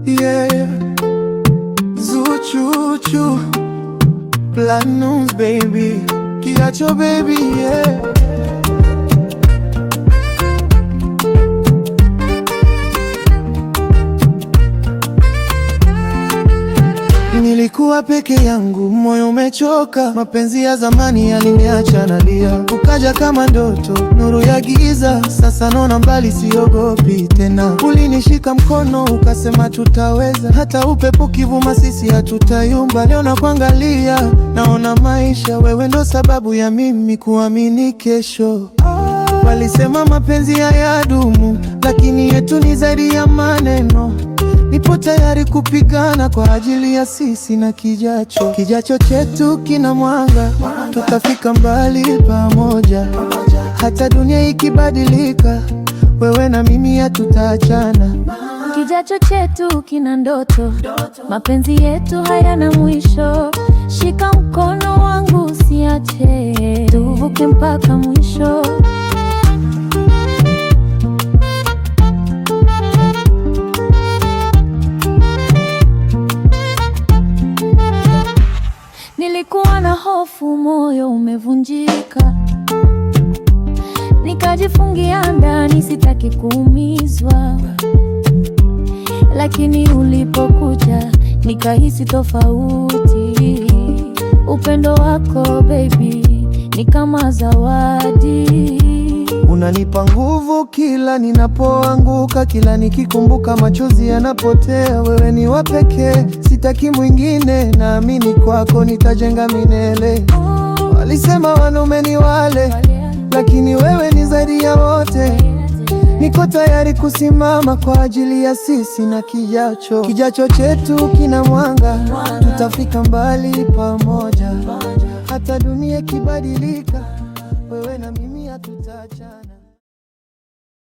yeah. Zuchuchu, Platinums baby, Kiacho baby, yeah. Nilikuwa peke yangu, moyo umechoka, mapenzi ya zamani yaliniacha nalia. Ukaja kama ndoto, nuru ya giza, sasa naona mbali, siogopi tena. Ulinishika mkono, ukasema tutaweza, hata upepo kivuma sisi hatutayumba. Leo nakuangalia, naona maisha, wewe ndo sababu ya mimi kuamini kesho. Walisema mapenzi hayadumu, lakini yetu ni zaidi ya maneno. Nipo tayari kupigana kwa ajili ya sisi na kijacho. Kijacho chetu kina mwanga, tutafika mbali pamoja. Hata dunia ikibadilika, wewe na mimi hatutaachana. Kijacho chetu kina ndoto, mapenzi yetu hayana mwisho. Shika mkono wangu usiache, tuvuke mpaka mwisho. Nilikuwa na hofu, moyo umevunjika, nikajifungia ndani, sitaki kuumizwa. Lakini ulipokuja, nikahisi tofauti. Upendo wako baby, ni kama zawadi. Unanipa nguvu kila ninapoanguka, kila nikikumbuka machozi yanapotea. Wewe ni wa pekee, sitaki mwingine, naamini kwako nitajenga milele. Walisema wanaume ni wale, lakini wewe ni zaidi ya wote. Niko tayari kusimama kwa ajili ya sisi na kijacho. Kijacho chetu kina mwanga, tutafika mbali pamoja. Hata dunia ikibadilika, wewe na mimi hatutaachana.